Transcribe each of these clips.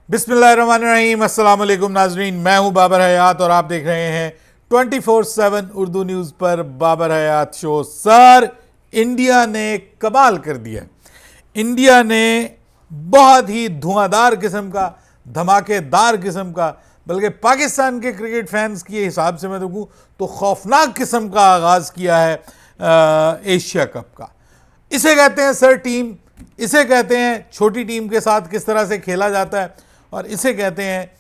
बिस्मिल्लाहिर्रहमानिर्रहीम, अस्सलाम वालेकुम नाजरीन। मैं हूं बाबर हयात और आप देख रहे हैं 24/7 उर्दू न्यूज़ पर बाबर हयात शो। सर, इंडिया ने कमाल कर दिया। इंडिया ने बहुत ही धुआंधार किस्म का, धमाकेदार किस्म का, बल्कि पाकिस्तान के क्रिकेट फैंस के हिसाब से मैं देखूं तो खौफनाक किस्म का आगाज़ किया है एशिया कप का। इसे कहते हैं सर टीम, इसे कहते हैं छोटी टीम के साथ किस तरह से खेला जाता है, और इसे कहते हैं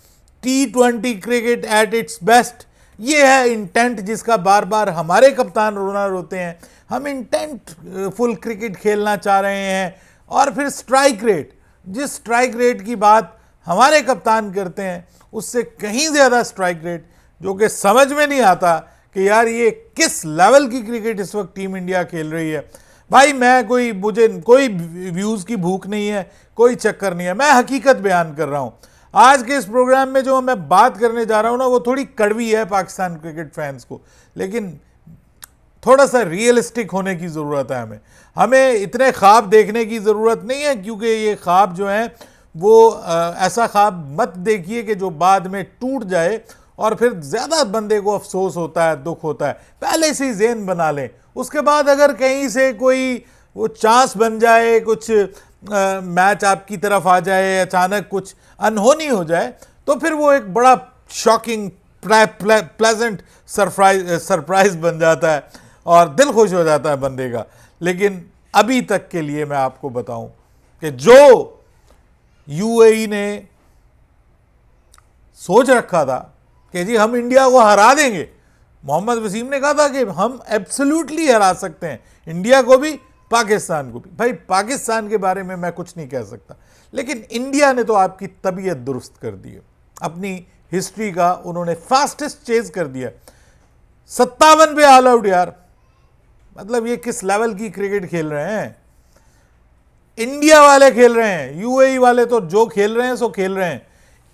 T20 cricket at its best. ये है इंटेंट जिसका बार बार हमारे कप्तान रोना रोते हैं। हम इंटेंट फुल क्रिकेट खेलना चाह रहे हैं। और फिर स्ट्राइक रेट, जिस स्ट्राइक रेट की बात हमारे कप्तान करते हैं उससे कहीं ज़्यादा स्ट्राइक रेट, जो कि समझ में नहीं आता कि यार ये किस लेवल की क्रिकेट इस वक्त टीम इंडिया खेल रही है। भाई मुझे कोई व्यूज़ की भूख नहीं है, कोई चक्कर नहीं है, मैं हकीकत बयान कर रहा हूँ। आज के इस प्रोग्राम में जो मैं बात करने जा रहा हूँ ना, वो थोड़ी कड़वी है पाकिस्तान क्रिकेट फैंस को, लेकिन थोड़ा सा रियलिस्टिक होने की ज़रूरत है। हमें इतने ख्वाब देखने की ज़रूरत नहीं है, क्योंकि ये ख्वाब जो हैं वो ऐसा ख्वाब मत देखिए कि जो बाद में टूट जाए और फिर ज़्यादा बंदे को अफसोस होता है, दुख होता है। पहले से ही ज़हन बना लें, उसके बाद अगर कहीं से कोई वो चांस बन जाए, कुछ मैच आपकी तरफ आ जाए, अचानक कुछ अनहोनी हो जाए, तो फिर वो एक बड़ा शॉकिंग प्लेजेंट सरप्राइज बन जाता है और दिल खुश हो जाता है बंदे का। लेकिन अभी तक के लिए मैं आपको बताऊं कि जो यूएई ने सोच रखा था कि जी हम इंडिया को हरा देंगे, मोहम्मद वसीम ने कहा था कि हम एब्सोल्युटली हरा सकते हैं इंडिया को भी, पाकिस्तान को भी। भाई पाकिस्तान के बारे में मैं कुछ नहीं कह सकता, लेकिन इंडिया ने तो आपकी तबीयत दुरुस्त कर दी है। अपनी हिस्ट्री का उन्होंने फास्टेस्ट चेज कर दिया। 57 पे ऑल आउट यार, मतलब ये किस लेवल की क्रिकेट खेल रहे हैं। इंडिया वाले खेल रहे हैं, यूएई वाले तो जो खेल रहे हैं सो खेल रहे हैं।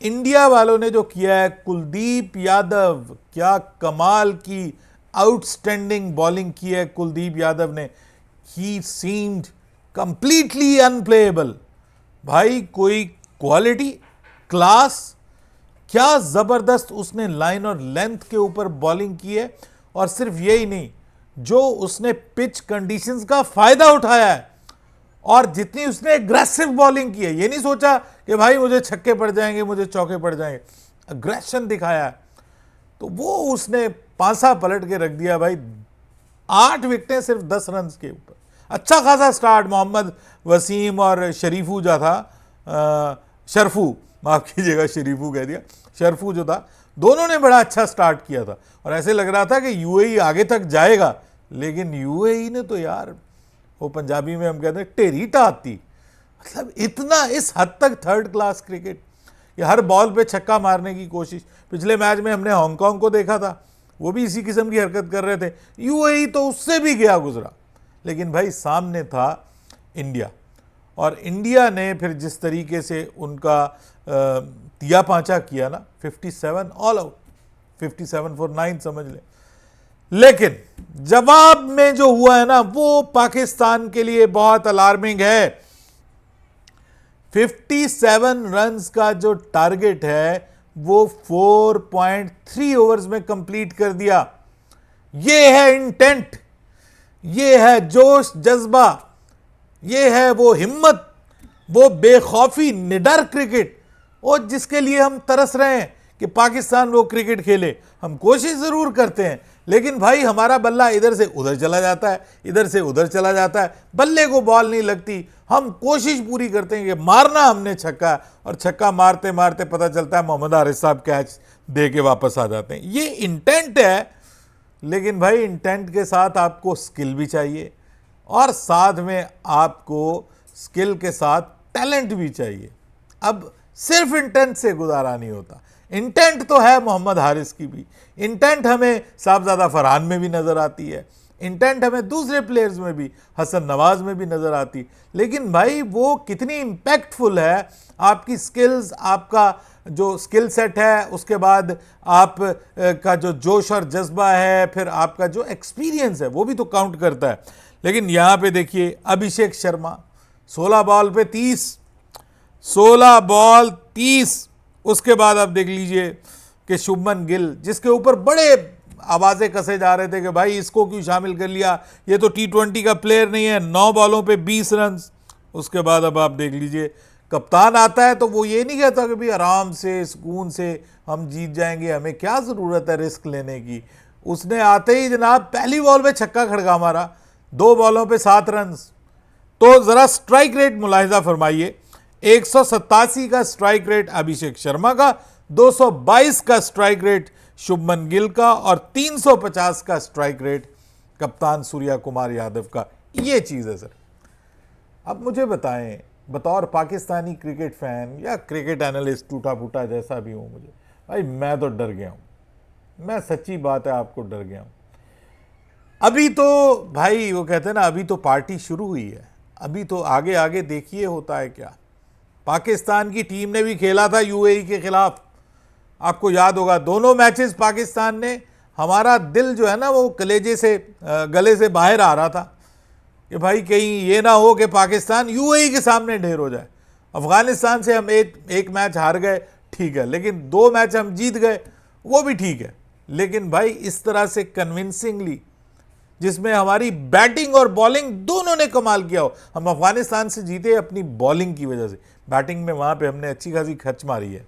इंडिया वालों ने जो किया है, कुलदीप यादव, क्या कमाल की आउटस्टैंडिंग बॉलिंग की है कुलदीप यादव ने। ही सीम्ड कंप्लीटली अनप्लेएबल। भाई कोई क्वालिटी, क्लास, क्या ज़बरदस्त उसने लाइन और लेंथ के ऊपर बॉलिंग की है। और सिर्फ यही नहीं, जो उसने पिच कंडीशंस का फ़ायदा उठाया है और जितनी उसने एग्रेसिव बॉलिंग की है। ये नहीं सोचा कि भाई मुझे छक्के पड़ जाएंगे, मुझे चौके पड़ जाएंगे, अग्रेशन दिखाया है, तो वो उसने पांसा पलट के रख दिया। भाई 8 विकेटें सिर्फ 10 रन के ऊपर। अच्छा खासा स्टार्ट मोहम्मद वसीम और शरीफू जो था, शरफू, माफ़ कीजिएगा शरीफू कह दिया, शरफू जो था, दोनों ने बड़ा अच्छा स्टार्ट किया था और ऐसे लग रहा था कि यूएई आगे तक जाएगा। लेकिन यूएई ने तो यार, वो पंजाबी में हम कहते हैं टेरी टाती, मतलब इतना इस हद तक थर्ड क्लास क्रिकेट। ये हर बॉल पे छक्का मारने की कोशिश। पिछले मैच में हमने हांगकांग को देखा था, वो भी इसी किस्म की हरकत कर रहे थे। यूएई तो उससे भी गया गुजरा, लेकिन भाई सामने था इंडिया। और इंडिया ने फिर जिस तरीके से उनका तिया पांचा किया ना, 57 ऑल आउट, 57 for 9 समझ लें। लेकिन जवाब में जो हुआ है ना, वो पाकिस्तान के लिए बहुत अलार्मिंग है। 57 रन्स का जो टारगेट है वो 4.3 ओवर्स में कंप्लीट कर दिया। ये है इंटेंट, ये है जोश जज्बा, ये है वो हिम्मत, वो बेखौफी, निडर क्रिकेट, और जिसके लिए हम तरस रहे हैं कि पाकिस्तान वो क्रिकेट खेले। हम कोशिश ज़रूर करते हैं, लेकिन भाई हमारा बल्ला इधर से उधर चला जाता है, इधर से उधर चला जाता है, बल्ले को बॉल नहीं लगती। हम कोशिश पूरी करते हैं कि मारना हमने छक्का, और छक्का मारते मारते पता चलता है मोहम्मद हारिस साहब कैच दे के वापस आ जाते हैं। ये इंटेंट है, लेकिन भाई इंटेंट के साथ आपको स्किल भी चाहिए, और साथ में आपको स्किल के साथ टैलेंट भी चाहिए। अब सिर्फ इंटेंट से गुजारा नहीं होता। इंटेंट तो है मोहम्मद हारिस की भी, इंटेंट हमें साहबजादा फरहान में भी नज़र आती है, इंटेंट हमें दूसरे प्लेयर्स में भी, हसन नवाज में भी नज़र आती। लेकिन भाई वो कितनी इम्पैक्टफुल है, आपकी स्किल्स, आपका जो स्किल सेट है, उसके बाद आप का जो जोश और जज्बा है, फिर आपका जो एक्सपीरियंस है, वो भी तो काउंट करता है। लेकिन यहाँ पे देखिए अभिषेक शर्मा 16 बॉल पे 30, 16 बॉल 30। उसके बाद आप देख लीजिए कि शुभमन गिल, जिसके ऊपर बड़े आवाज़ें कसे जा रहे थे कि भाई इसको क्यों शामिल कर लिया, ये तो T20 का प्लेयर नहीं है, 9 बॉलों पे 20 रन। उसके बाद अब आप देख लीजिए कप्तान आता है तो वो ये नहीं कहता कि भाई आराम से सुकून से हम जीत जाएंगे, हमें क्या ज़रूरत है रिस्क लेने की। उसने आते ही जनाब पहली बॉल पे छक्का खड़का मारा, 2 बॉलों पे 7 रन। तो ज़रा स्ट्राइक रेट मुलाहिजा फरमाइए, 187 का स्ट्राइक रेट अभिषेक शर्मा का, 222 का स्ट्राइक रेट शुभमन गिल का और 350 का स्ट्राइक रेट कप्तान सूर्या कुमार यादव का। ये चीज़ है सर। अब मुझे बताएं, बतौर पाकिस्तानी क्रिकेट फैन या क्रिकेट एनालिस्ट टूटा फूटा जैसा भी हूं, मुझे भाई मैं तो डर गया हूं, मैं सच्ची बात है आपको डर गया हूं। अभी तो भाई वो कहते हैं ना, अभी तो पार्टी शुरू हुई है, अभी तो आगे आगे देखिए होता है क्या। पाकिस्तान की टीम ने भी खेला था यूएई के खिलाफ, आपको याद होगा, दोनों मैचेस पाकिस्तान ने, हमारा दिल जो है ना वो कलेजे से गले से बाहर आ रहा था कि भाई कहीं ये ना हो कि पाकिस्तान यूएई के सामने ढेर हो जाए। अफगानिस्तान से हम एक मैच हार गए ठीक है, लेकिन 2 मैच हम जीत गए वो भी ठीक है, लेकिन भाई इस तरह से कन्विंसिंगली, जिसमें हमारी बैटिंग और बॉलिंग दोनों ने कमाल किया हो। हम अफगानिस्तान से जीते अपनी बॉलिंग की वजह से, बैटिंग में वहाँ पे हमने अच्छी खासी खच मारी है,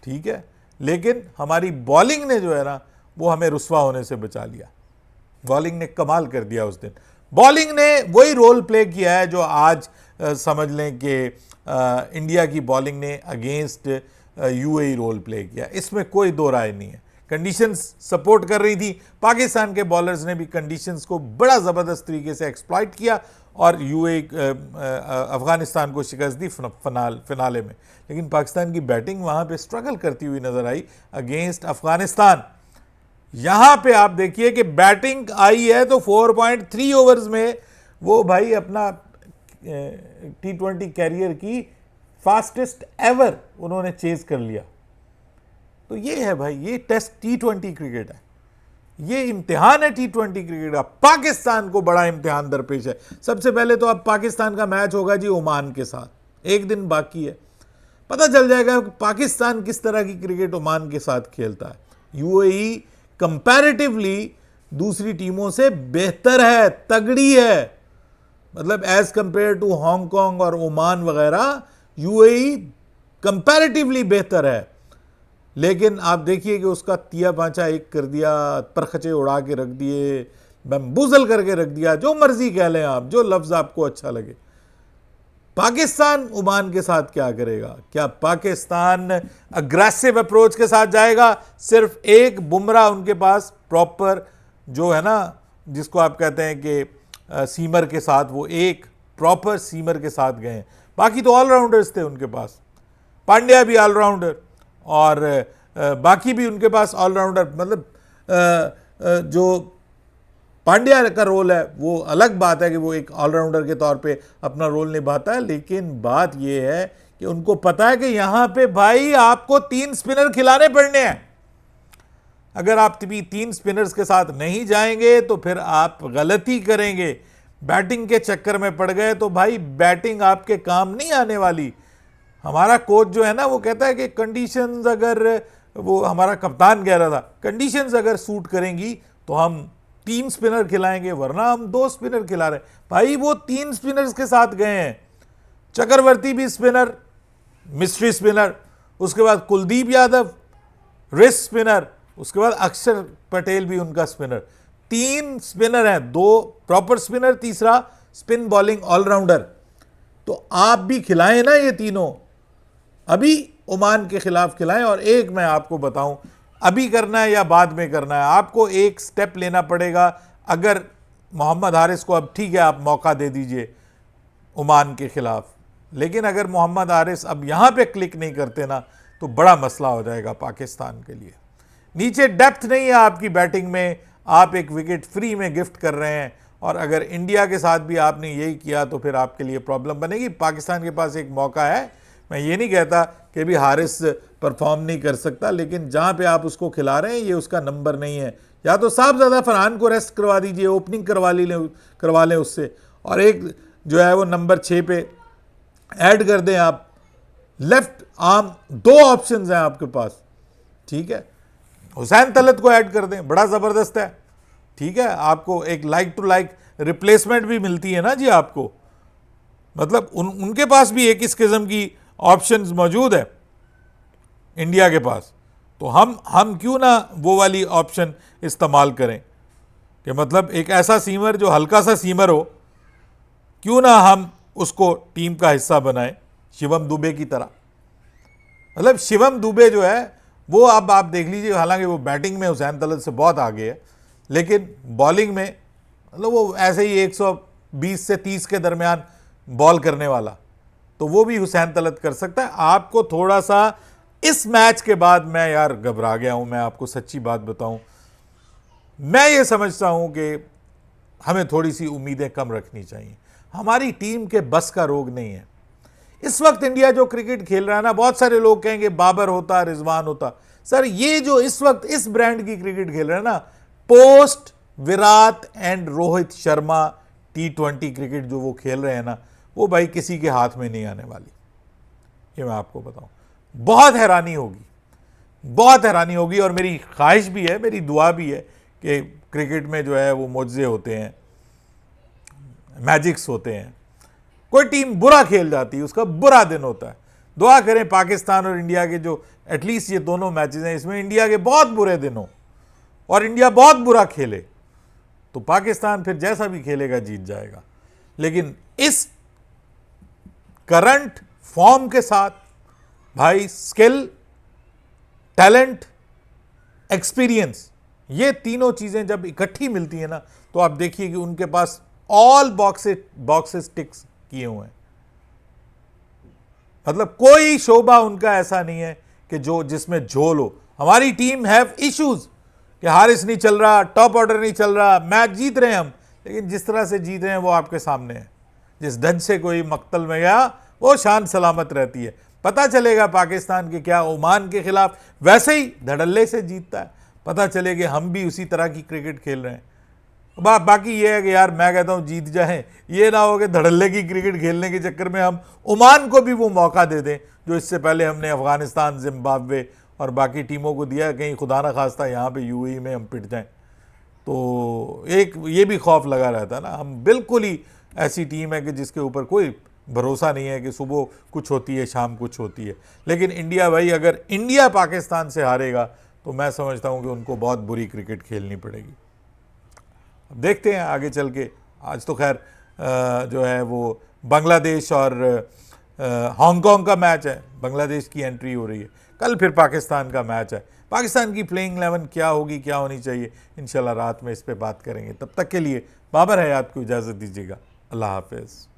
ठीक है, लेकिन हमारी बॉलिंग ने जो है ना वो हमें रुस्वा होने से बचा लिया। बॉलिंग ने कमाल कर दिया उस दिन। बॉलिंग ने वही रोल प्ले किया है जो आज समझ लें कि इंडिया की बॉलिंग ने अगेंस्ट यूएई रोल प्ले किया, इसमें कोई दो राय नहीं है। कंडीशंस सपोर्ट कर रही थी, पाकिस्तान के बॉलर्स ने भी कंडीशंस को बड़ा ज़बरदस्त तरीके से एक्सप्लॉइट किया और यूएई अफगानिस्तान को शिकस्त दी फिनाले में। लेकिन पाकिस्तान की बैटिंग वहाँ पे स्ट्रगल करती हुई नज़र आई अगेंस्ट अफगानिस्तान। यहाँ पे आप देखिए कि बैटिंग आई है तो 4.3 ओवर्स में वो भाई अपना T20 कैरियर की फास्टेस्ट एवर उन्होंने चेज कर लिया। तो ये है भाई, ये टेस्ट T20 क्रिकेट है, ये इम्तिहान है T20 क्रिकेट का। पाकिस्तान को बड़ा इम्तिहान दरपेश है। सबसे पहले तो अब पाकिस्तान का मैच होगा जी ओमान के साथ, 1 दिन बाकी है, पता चल जाएगा कि पाकिस्तान किस तरह की क्रिकेट ओमान के साथ खेलता है। यूएई कंपैरेटिवली दूसरी टीमों से बेहतर है, तगड़ी है, मतलब एज कंपेयर टू हांगकांग और ओमान वगैरह यूएई कंपैरेटिवली बेहतर है। लेकिन आप देखिए कि उसका तिया पांचा एक कर दिया, परखचे उड़ा के रख दिए, बम्बूजल करके रख दिया, जो मर्जी कह लें आप, जो लफ्ज़ आपको अच्छा लगे। पाकिस्तान ओमान के साथ क्या करेगा? क्या पाकिस्तान अग्रेसिव अप्रोच के साथ जाएगा? सिर्फ एक बुमराह उनके पास प्रॉपर जो है ना, जिसको आप कहते हैं कि सीमर के साथ, वो एक प्रॉपर सीमर के साथ गए हैं, बाकी तो ऑलराउंडर्स थे उनके पास। पांड्या भी ऑलराउंडर और बाकी भी उनके पास ऑलराउंडर, मतलब जो पांड्या का रोल है वो अलग बात है कि वो एक ऑलराउंडर के तौर पे अपना रोल निभाता है, लेकिन बात ये है कि उनको पता है कि यहाँ पे भाई आपको 3 स्पिनर खिलाने पड़ने हैं। अगर आप 3 स्पिनर्स के साथ नहीं जाएंगे तो फिर आप गलती करेंगे। बैटिंग के चक्कर में पड़ गए तो भाई बैटिंग आपके काम नहीं आने वाली। हमारा कोच जो है ना वो कहता है कि कंडीशंस अगर, वो हमारा कप्तान कह रहा था, कंडीशंस अगर सूट करेंगी तो हम 3 स्पिनर खिलाएंगे, वरना हम 2 स्पिनर खिला रहे हैं। भाई वो 3 स्पिनर्स के साथ गए हैं, चक्रवर्ती भी स्पिनर, मिस्ट्री स्पिनर, उसके बाद कुलदीप यादव रिस्ट स्पिनर, उसके बाद अक्षर पटेल भी उनका स्पिनर। 3 स्पिनर हैं, 2 प्रॉपर स्पिनर, तीसरा स्पिन बॉलिंग ऑलराउंडर। तो आप भी खिलाएं ना ये तीनों, अभी ओमान के खिलाफ खिलाएं। और एक मैं आपको बताऊं, अभी करना है या बाद में करना है, आपको एक स्टेप लेना पड़ेगा। अगर मोहम्मद हारिस को, अब ठीक है आप मौका दे दीजिए ओमान के खिलाफ, लेकिन अगर मोहम्मद हारिस अब यहाँ पे क्लिक नहीं करते ना तो बड़ा मसला हो जाएगा पाकिस्तान के लिए। नीचे डेप्थ नहीं है आपकी बैटिंग में, आप एक विकेट फ्री में गिफ्ट कर रहे हैं, और अगर इंडिया के साथ भी आपने यही किया तो फिर आपके लिए प्रॉब्लम बनेगी। पाकिस्तान के पास एक मौका है, मैं ये नहीं कहता कि भी हारिस परफॉर्म नहीं कर सकता, लेकिन जहाँ पे आप उसको खिला रहे हैं ये उसका नंबर नहीं है। या तो साहबजादा फरहान को रेस्ट करवा दीजिए, ओपनिंग करवा लें उससे, और एक जो है वो नंबर 6 पे ऐड कर दें आप, लेफ्ट आम दो ऑप्शंस हैं आपके पास, ठीक है। हुसैन तलत को ऐड कर दें, बड़ा ज़बरदस्त है, ठीक है। आपको एक लाइक टू लाइक रिप्लेसमेंट भी मिलती है ना जी आपको, मतलब उनके पास भी एक इस किस्म की ऑप्शंस मौजूद है इंडिया के पास। तो हम क्यों ना वो वाली ऑप्शन इस्तेमाल करें कि मतलब एक ऐसा सीमर जो हल्का सा सीमर हो, क्यों ना हम उसको टीम का हिस्सा बनाएं, शिवम दुबे की तरह। मतलब शिवम दुबे जो है वो अब आप देख लीजिए, हालांकि वो बैटिंग में हुसैन तलत से बहुत आगे है, लेकिन बॉलिंग में मतलब वो ऐसे ही 120 से 30 के दरमियान बॉल करने वाला, तो वो भी हुसैन तलत कर सकता है। आपको थोड़ा सा इस मैच के बाद मैं यार घबरा गया हूं, मैं आपको सच्ची बात बताऊं, मैं ये समझता हूं कि हमें थोड़ी सी उम्मीदें कम रखनी चाहिए। हमारी टीम के बस का रोग नहीं है इस वक्त। इंडिया जो क्रिकेट खेल रहा है ना, बहुत सारे लोग कहेंगे बाबर होता, रिजवान होता, सर ये जो इस वक्त इस ब्रांड की क्रिकेट खेल रहा है ना, post Virat and Rohit Sharma T20 cricket जो वो खेल रहे हैं ना, वो भाई किसी के हाथ में नहीं आने वाली, ये मैं आपको बताऊं। बहुत हैरानी होगी, बहुत हैरानी होगी, और मेरी ख्वाहिश भी है, मेरी दुआ भी है कि क्रिकेट में जो है वो मुआवजे होते हैं, मैजिक्स होते हैं। कोई टीम बुरा खेल जाती है, उसका बुरा दिन होता है, दुआ करें पाकिस्तान और इंडिया के जो एटलीस्ट ये दोनों मैचेस हैं इसमें इंडिया के बहुत बुरे दिन हो और इंडिया बहुत बुरा खेले, तो पाकिस्तान फिर जैसा भी खेलेगा जीत जाएगा। लेकिन इस करंट फॉर्म के साथ भाई स्किल, टैलेंट, एक्सपीरियंस, ये तीनों चीजें जब इकट्ठी मिलती है ना, तो आप देखिए कि उनके पास ऑल बॉक्सेस टिक्स किए हुए हैं। मतलब कोई शोबा उनका ऐसा नहीं है कि जो जिसमें झोल हो। हमारी टीम हैव इश्यूज कि हारिस नहीं चल रहा, टॉप ऑर्डर नहीं चल रहा, मैच जीत रहे हैं हम, लेकिन जिस तरह से जीत रहे हैं वो आपके सामने है। जिस ढंग से कोई मक्तल में गया वो शान सलामत रहती है। पता चलेगा पाकिस्तान के क्या ओमान के खिलाफ वैसे ही धड़ल्ले से जीतता है, पता चलेगा हम भी उसी तरह की क्रिकेट खेल रहे हैं। बाकी ये है कि यार मैं कहता हूँ जीत जाएं, ये ना हो कि धड़ल्ले की क्रिकेट खेलने के चक्कर में हम ओमान को भी वो मौका दे दें जो इससे पहले हमने अफगानिस्तान, जिम्बाब्वे और बाकी टीमों को दिया, कहीं खुदा ना खास्ता यहाँ पे UAE में हम पिट जाएं। तो एक ये भी खौफ लगा रहता है ना। हम बिल्कुल ही ऐसी टीम है कि जिसके ऊपर कोई भरोसा नहीं है कि सुबह कुछ होती है शाम कुछ होती है। लेकिन इंडिया भाई, अगर इंडिया पाकिस्तान से हारेगा तो मैं समझता हूँ कि उनको बहुत बुरी क्रिकेट खेलनी पड़ेगी। अब देखते हैं आगे चल के। आज तो खैर जो है वो बांग्लादेश और हांगकांग का मैच है, बांग्लादेश की एंट्री हो रही है, कल फिर पाकिस्तान का मैच है। पाकिस्तान की प्लेइंग 11 क्या होगी, क्या होनी चाहिए, इंशाल्लाह रात में इस पे बात करेंगे। तब तक के लिए बाबर हयात को इजाज़त दीजिएगा। अल्लाह हाफिज़।